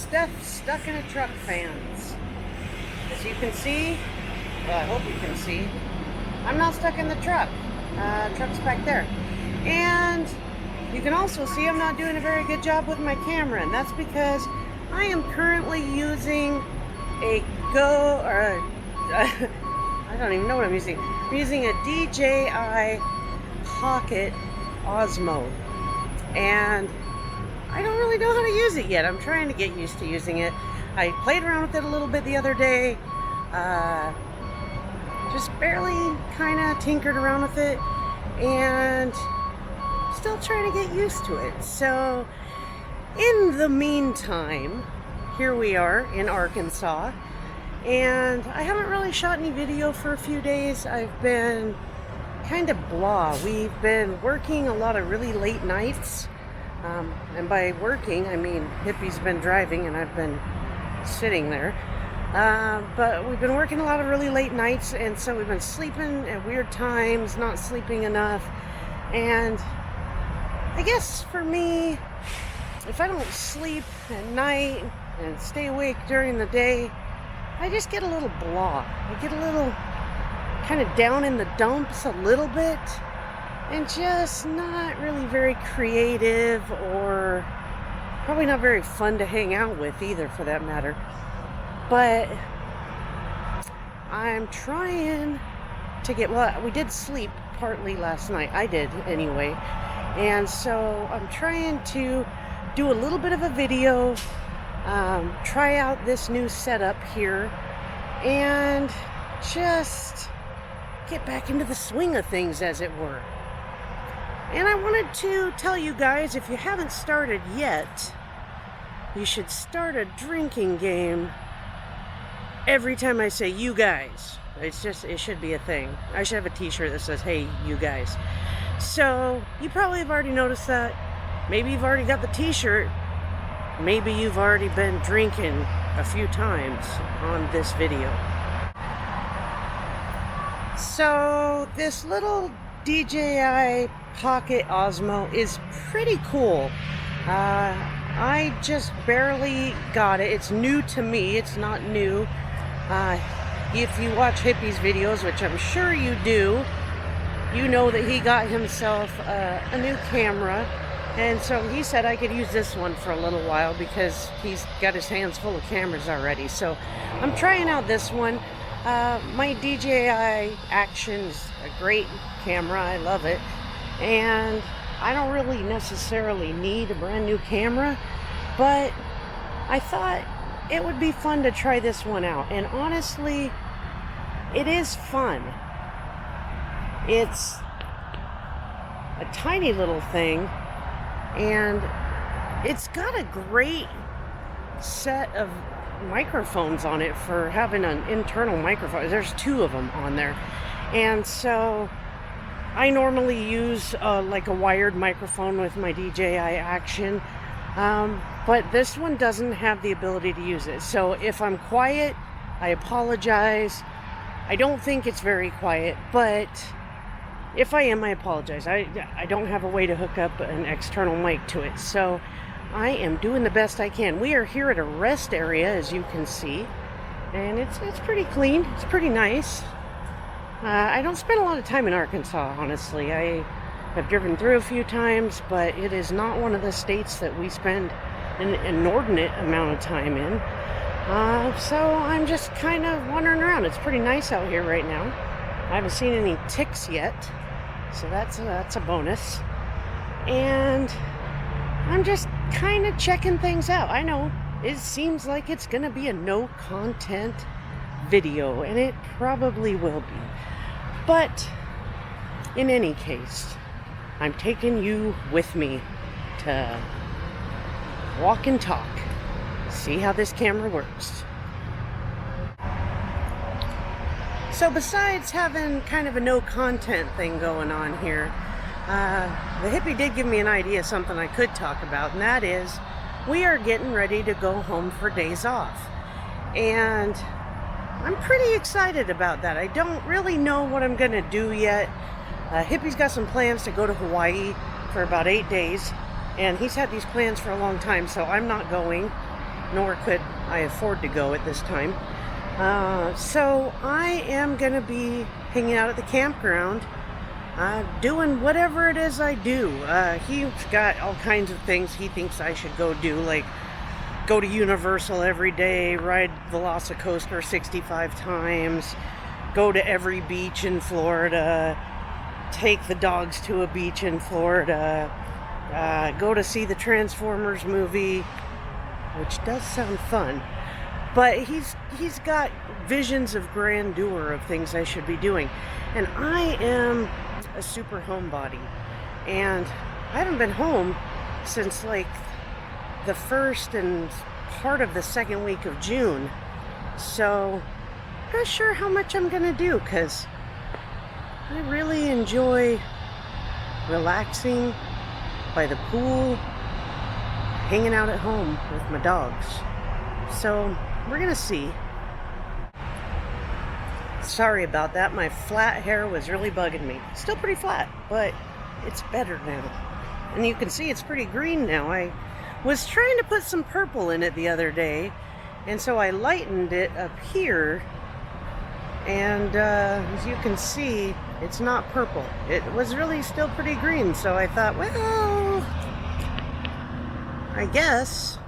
stuck in a truck, fans. As you can see, well, I hope you can see, I'm not stuck in the truck. Truck's back there. And you can also see I'm not doing a very good job with my camera, and that's because I am currently using a I don't even know what I'm using. I'm using a DJI Pocket Osmo, and I don't really know how to use it yet. I'm trying to get used to using it. I played around with it a little bit the other day, just barely kind of tinkered around with it, and still trying to get used to it. So in the meantime, here we are in Arkansas, and I haven't really shot any video for a few days. I've been kind of blah. We've been working a lot of really late nights, and by working I mean Hippie's been driving and I've been sitting there, but we've been working a lot of really late nights, and so we've been sleeping at weird times, not sleeping enough. And I guess for me, if I don't sleep at night and stay awake during the day, I just get a little blah. I get a little kind of down in the dumps a little bit, and just not really very creative, or probably not very fun to hang out with either, for that matter. But I'm trying to get, well, we did sleep partly last night. I did anyway. And so I'm trying to do a little bit of a video, try out this new setup here, and just get back into the swing of things, as it were. And I wanted to tell you guys, if you haven't started yet, you should start a drinking game every time I say you guys. It should be a thing. I should have a t-shirt that says, hey, you guys. So you probably have already noticed that. Maybe you've already got the t-shirt. Maybe you've already been drinking a few times on this video. So this little DJI Pocket Osmo is pretty cool. I just barely got it. It's new to me. It's not new. If you watch Hippie's videos, which I'm sure you do, you know that he got himself a new camera. And so he said I could use this one for a little while because he's got his hands full of cameras already. So I'm trying out this one. My DJI Action's a great camera. I love it. And I don't really necessarily need a brand new camera, but I thought it would be fun to try this one out. And honestly, it is fun. It's a tiny little thing, and it's got a great set of microphones on it for having an internal microphone. There's two of them on there. And so I normally use like a wired microphone with my DJI Action, but this one doesn't have the ability to use it. So if I'm quiet, I apologize. I don't think it's very quiet, but if I am, I apologize. I don't have a way to hook up an external mic to it, so I am doing the best I can. We are here at a rest area, as you can see, and it's pretty clean. It's pretty nice. I don't spend a lot of time in Arkansas, honestly. I have driven through a few times, but it is not one of the states that we spend an inordinate amount of time in. So I'm just kind of wandering around. It's pretty nice out here right now. I haven't seen any ticks yet, so that's a bonus. And I'm just kind of checking things out. I know it seems like it's gonna be a no content video, and it probably will be. But in any case, I'm taking you with me to walk and talk, see how this camera works. So besides having kind of a no content thing going on here, the Hippie did give me an idea of something I could talk about, and that is we are getting ready to go home for days off. And I'm pretty excited about that. I don't really know what I'm going to do yet. Hippie's got some plans to go to Hawaii for about 8 days, and he's had these plans for a long time, so I'm not going. nor could I afford to go at this time. So I am going to be hanging out at the campground, doing whatever it is I do. He's got all kinds of things he thinks I should go do, like go to Universal every day, ride Velocicoaster 65 times, go to every beach in Florida, take the dogs to a beach in Florida, go to see the Transformers movie, which does sound fun. But he's got visions of grandeur of things I should be doing. And I am a super homebody. And I haven't been home since like the first and part of the second week of June. So I'm not sure how much I'm gonna do, because I really enjoy relaxing by the pool, hanging out at home with my dogs. So we're gonna see. Sorry about that. My flat hair was really bugging me. Still pretty flat, but it's better now. And you can see it's pretty green now. I was trying to put some purple in it the other day, and so I lightened it up here. And as you can see, it's not purple. It was really still pretty green. So I thought, well, I guess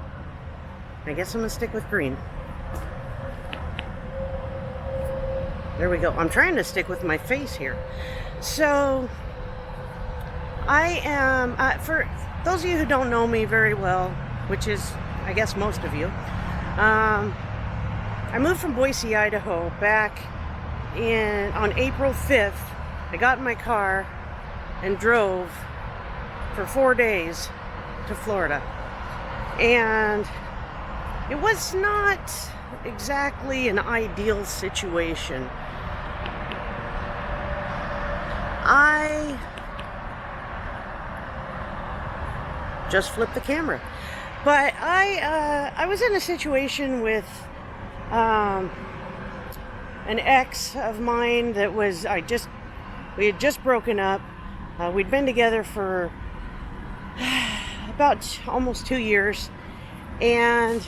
I'm gonna stick with green. There we go. I'm trying to stick with my face here. So I am, for those of you who don't know me very well, which is, I guess, most of you, I moved from Boise, Idaho back on April 5th. I got in my car and drove for 4 days to Florida. And it was not exactly an ideal situation. I just flipped the camera. But I was in a situation with an ex of mine that was, we had just broken up. We'd been together for about almost 2 years, and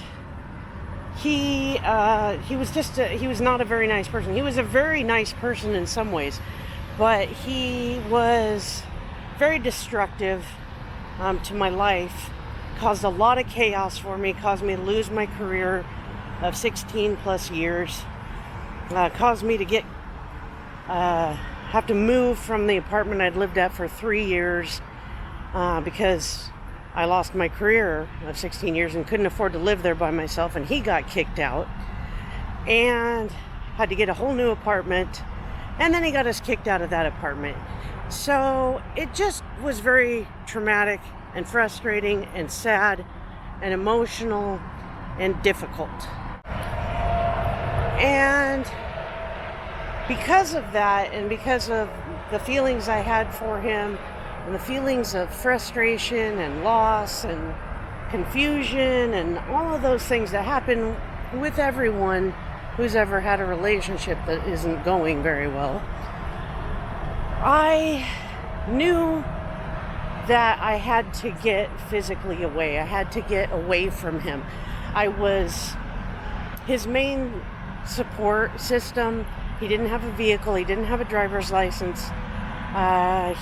he was not a very nice person. He was a very nice person in some ways, but he was very destructive to my life, caused a lot of chaos for me, caused me to lose my career of 16 plus years, caused me to have to move from the apartment I'd lived at for 3 years because I lost my career of 16 years and couldn't afford to live there by myself, and he got kicked out and had to get a whole new apartment, and then he got us kicked out of that apartment. So it just was very traumatic and frustrating and sad and emotional and difficult. And because of that, and because of the feelings I had for him, and the feelings of frustration and loss and confusion and all of those things that happen with everyone who's ever had a relationship that isn't going very well, I knew that I had to get physically away. I had to get away from him. I was his main support system. He didn't have a vehicle. He didn't have a driver's license.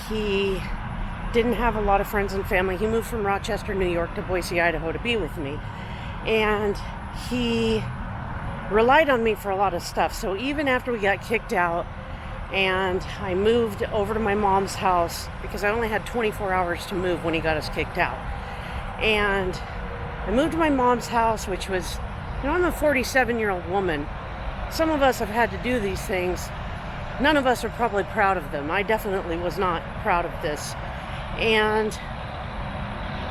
He didn't have a lot of friends and family. He moved from Rochester, New York to Boise, Idaho to be with me. And he relied on me for a lot of stuff. So even after we got kicked out and I moved over to my mom's house, because I only had 24 hours to move when he got us kicked out. And I moved to my mom's house, which was, I'm a 47-year-old woman. Some of us have had to do these things. None of us are probably proud of them. I definitely was not proud of this. And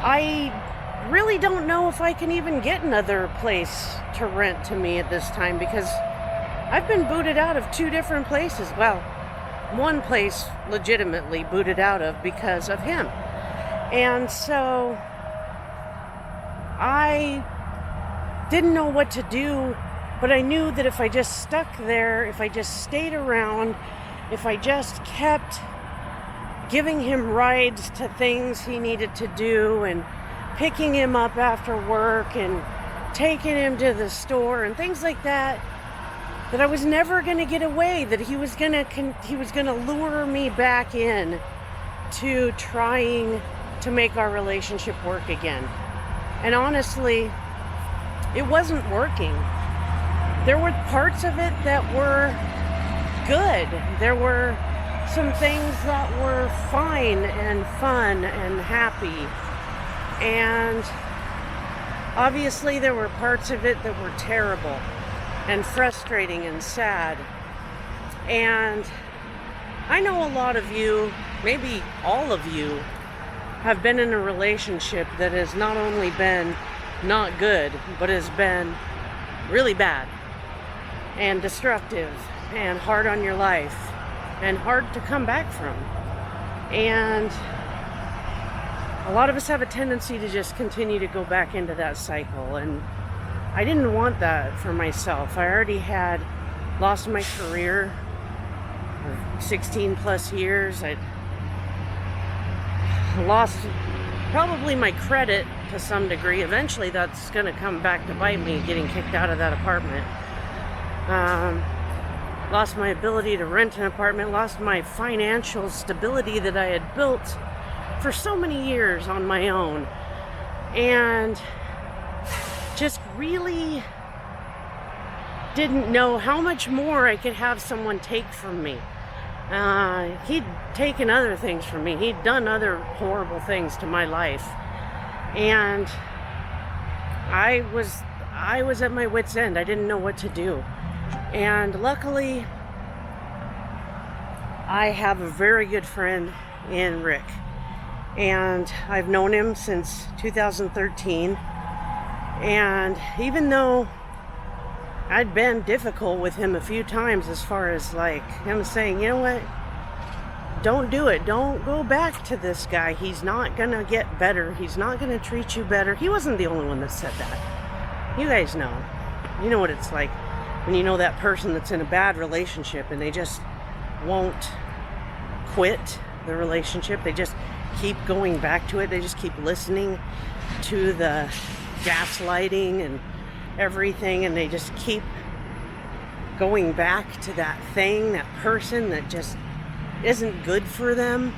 I really don't know if I can even get another place to rent to me at this time, because I've been booted out of 2 different places. Well, one place legitimately booted out of because of him. And so I didn't know what to do, but I knew that if I just stuck there, if I just stayed around, if I just kept giving him rides to things he needed to do and picking him up after work and taking him to the store and things like that, that I was never going to get away, that he was going to lure me back in to trying to make our relationship work again. And honestly, it wasn't working. There were parts of it that were good. There were some things that were fine and fun and happy. And obviously there were parts of it that were terrible and frustrating and sad. And I know a lot of you, maybe all of you, have been in a relationship that has not only been not good, but has been really bad and destructive and hard on your life and hard to come back from. And a lot of us have a tendency to just continue to go back into that cycle, and I didn't want that for myself. I already had lost my career for 16 plus years. I'd lost probably my credit to some degree. Eventually that's going to come back to bite me, getting kicked out of that apartment. Lost my ability to rent an apartment, lost my financial stability that I had built for so many years on my own, and just really didn't know how much more I could have someone take from me. He'd taken other things from me. He'd done other horrible things to my life, and I was at my wit's end. I didn't know what to do. And luckily, I have a very good friend in Rick, and I've known him since 2013. And even though I'd been difficult with him a few times, as far as like him saying, you know what, don't do it, don't go back to this guy, he's not gonna get better, he's not gonna treat you better. He wasn't the only one that said that. You guys know. You know what it's like when you know that person that's in a bad relationship and they just won't quit the relationship. They just keep going back to it. They just keep listening to the gaslighting and everything, and they just keep going back to that thing, that person that just isn't good for them.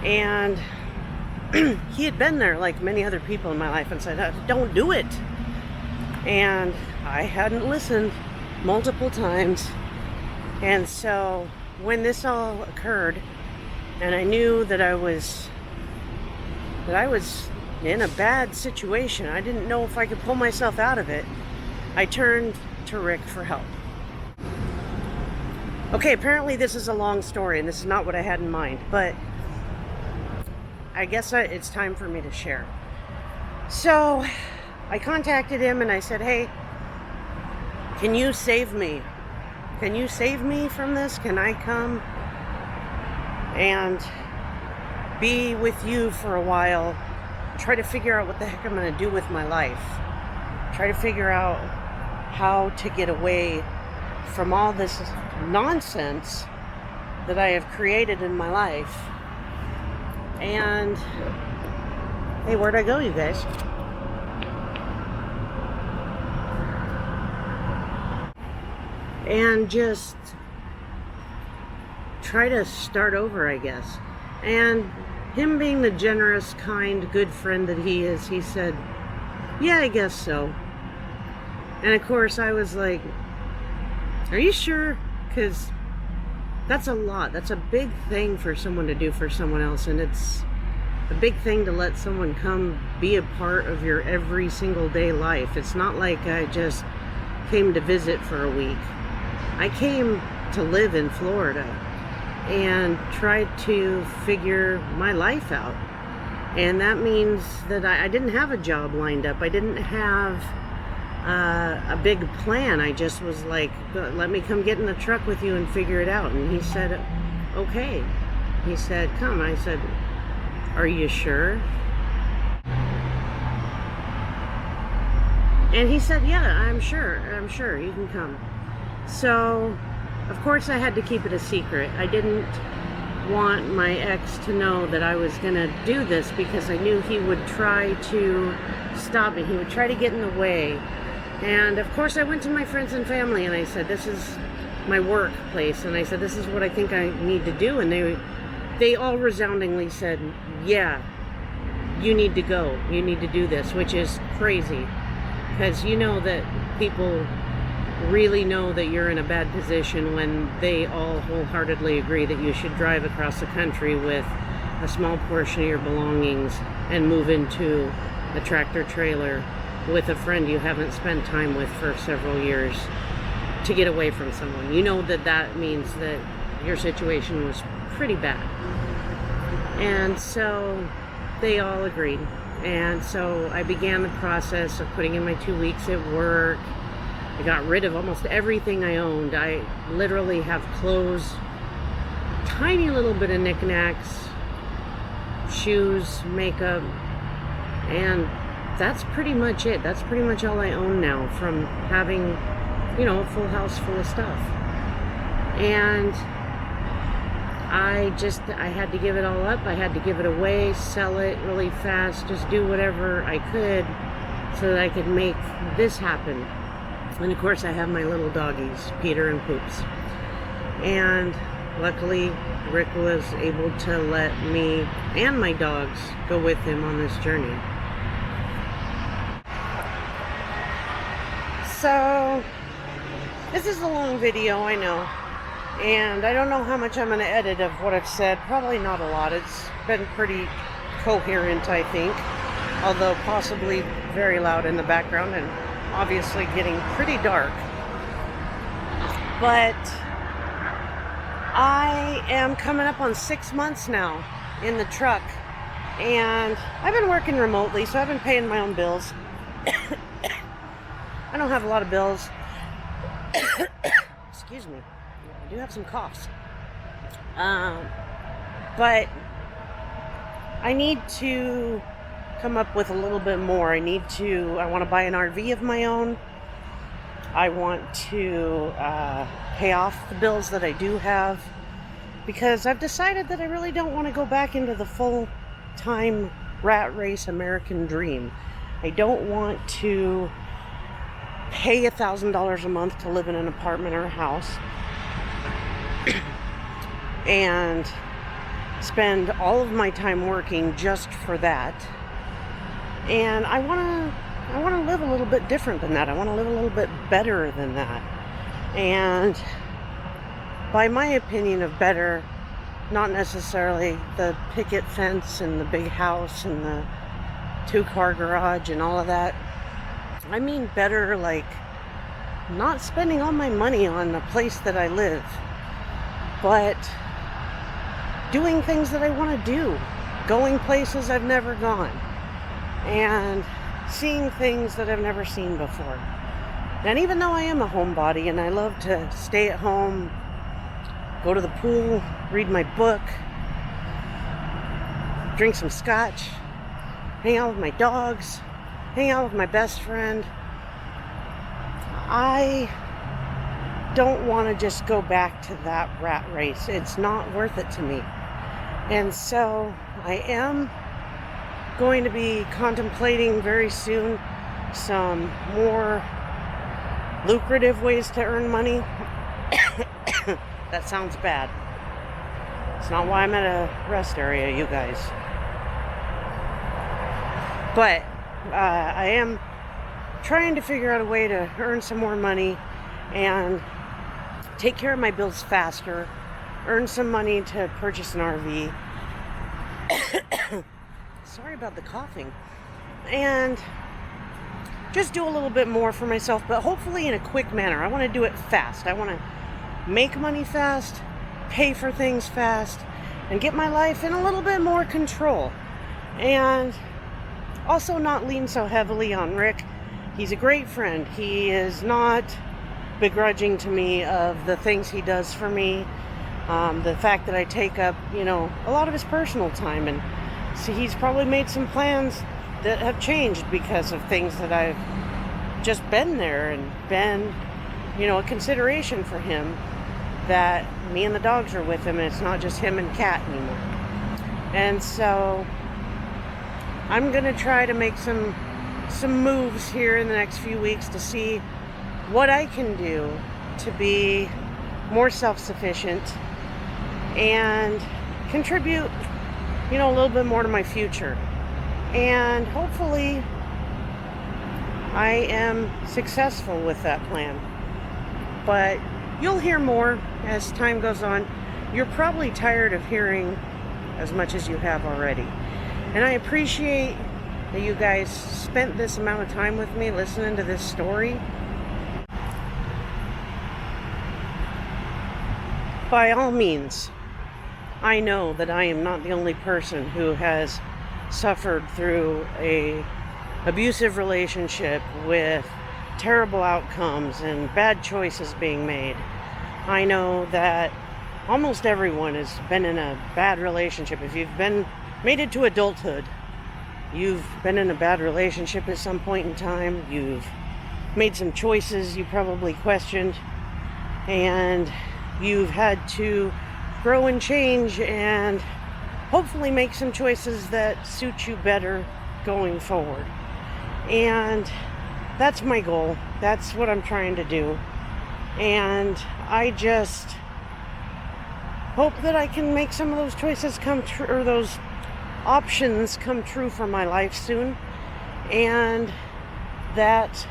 And he had been there, like many other people in my life, and said, don't do it. And I hadn't listened multiple times. And so when this all occurred, and I knew that I was in a bad situation, I didn't know if I could pull myself out of it, I turned to Rick for help. Okay, apparently this is a long story, and this is not what I had in mind, but I guess it's time for me to share. So I contacted him and I said, hey, can you save me? Can you save me from this? Can I come and be with you for a while? Try to figure out what the heck I'm going to do with my life. Try to figure out how to get away from all this nonsense that I have created in my life. And hey, where'd I go, you guys? And just try to start over, I guess. And him being the generous, kind, good friend that he is, he said, yeah, I guess so. And of course I was like, are you sure? Because that's a lot. That's a big thing for someone to do for someone else, and it's a big thing to let someone come be a part of your every single day life. It's not like I just came to visit for a week. I came to live in Florida and tried to figure my life out. And that means that I didn't have a job lined up. I didn't have a big plan. I just was like, let me come get in the truck with you and figure it out. And he said, okay. He said, come. I said, are you sure? And he said, yeah, I'm sure, you can come. So, of course I had to keep it a secret. I didn't want my ex to know that I was going to do this, because I knew he would try to stop me. He would try to get in the way. And of course I went to my friends and family and I said, this is my workplace, and I said, this is what I think I need to do. And they all resoundingly said, yeah, you need to go. You need to do this, which is crazy, because you know that people really know that you're in a bad position when they all wholeheartedly agree that you should drive across the country with a small portion of your belongings and move into a tractor trailer with a friend you haven't spent time with for several years to get away from someone. You know that that means that your situation was pretty bad. And so they all agreed. And so I began the process of putting in my 2 weeks at work. I got rid of almost everything I owned. I literally have clothes, tiny little bit of knickknacks, shoes, makeup, and that's pretty much it. That's pretty much all I own now, from having, you know, a full house full of stuff. And I had to give it all up. I had to give it away, sell it really fast, just do whatever I could so that I could make this happen. And of course I have my little doggies, Peter and Poops. And luckily Rick was able to let me and my dogs go with him on this journey. So this is a long video, I know. And I don't know how much I'm going to edit of what I've said. Probably not a lot. It's been pretty coherent, I think. Although possibly very loud in the background and obviously getting pretty dark. But I am coming up on 6 months now in the truck. And I've been working remotely, so I've been paying my own bills. I don't have a lot of bills. Excuse me. I do have some coughs. But I need to come up with a little bit more. I want to buy an RV of my own. I want to pay off the bills that I do have, because I've decided that I really don't want to go back into the full-time rat race American dream. I don't want to pay $1,000 a month to live in an apartment or a house and spend all of my time working just for that. And I want to live a little bit different than that. I want to live a little bit better than that. And by my opinion of better, not necessarily the picket fence and the big house and the 2-car garage and all of that. I mean better, like not spending all my money on the place that I live, but doing things that I want to do, going places I've never gone, and seeing things that I've never seen before. And even though I am a homebody and I love to stay at home, go to the pool, read my book, drink some scotch, hang out with my dogs, hang out with my best friend, I don't want to just go back to that rat race. It's not worth it to me. And so I am going to be contemplating very soon some more lucrative ways to earn money. That sounds bad. It's not why I'm at a rest area, you guys. But I am trying to figure out a way to earn some more money and take care of my bills faster, earn some money to purchase an RV. Sorry about the coughing. And just do a little bit more for myself, but hopefully in a quick manner. I want to do it fast. I want to make money fast, pay for things fast, and get my life in a little bit more control. And also not lean so heavily on Rick. He's a great friend. He is not begrudging to me of the things he does for me. The fact that I take up, a lot of his personal time. And so he's probably made some plans that have changed because of things that I've just been there and been, a consideration for him. that me and the dogs are with him, and it's not just him and Cat anymore. And so I'm gonna try to make some moves here in the next few weeks to see what I can do to be more self-sufficient and contribute, a little bit more to my future. And hopefully I am successful with that plan. But you'll hear more as time goes on. You're probably tired of hearing as much as you have already. And I appreciate that you guys spent this amount of time with me listening to this story. By all means, I know that I am not the only person who has suffered through a abusive relationship with terrible outcomes and bad choices being made. I know that almost everyone has been in a bad relationship. If you've made it to adulthood, you've been in a bad relationship at some point in time. You've made some choices you probably questioned, and you've had to grow and change and hopefully make some choices that suit you better going forward. And that's my goal. That's what I'm trying to do. And I just hope that I can make some of those choices come true, or those options come true for my life soon. And that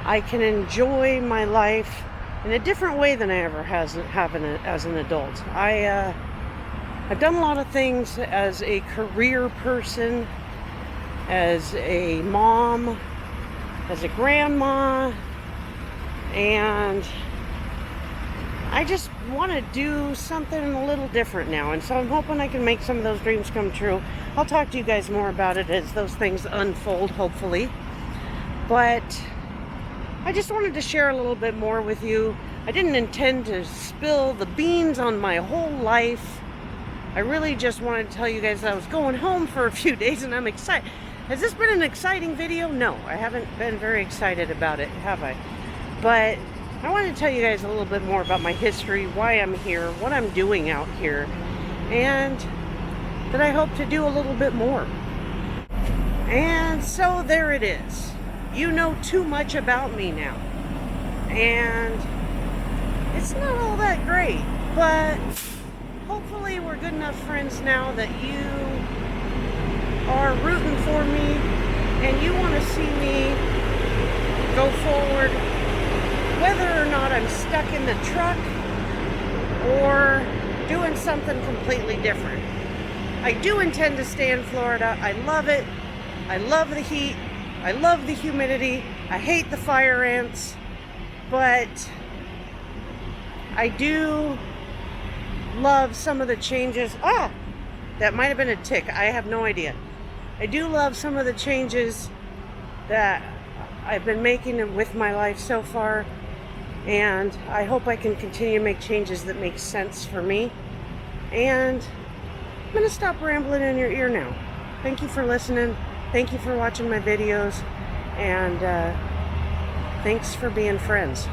I can enjoy my life in a different way than I ever have as an adult. I've done a lot of things as a career person, as a mom, as a grandma, and I just want to do something a little different now. And so I'm hoping I can make some of those dreams come true. I'll talk to you guys more about it as those things unfold, hopefully. But I just wanted to share a little bit more with you. I didn't intend to spill the beans on my whole life. I really just wanted to tell you guys that I was going home for a few days and I'm excited. Has this been an exciting video? No, I haven't been very excited about it, have I? But I wanted to tell you guys a little bit more about my history, why I'm here, what I'm doing out here, and that I hope to do a little bit more. And so there it is. You know too much about me now. And it's not all that great, but hopefully we're good enough friends now that you are rooting for me and you want to see me go forward, whether or not I'm stuck in the truck or doing something completely different. I do intend to stay in Florida. I love it. I love the heat. I love the humidity. I hate the fire ants, but I do love some of the changes. That might have been a tick. I have no idea. I do love some of the changes that I've been making with my life so far, and I hope I can continue to make changes that make sense for me. And I'm going to stop rambling in your ear now. Thank you for listening. Thank you for watching my videos, and thanks for being friends.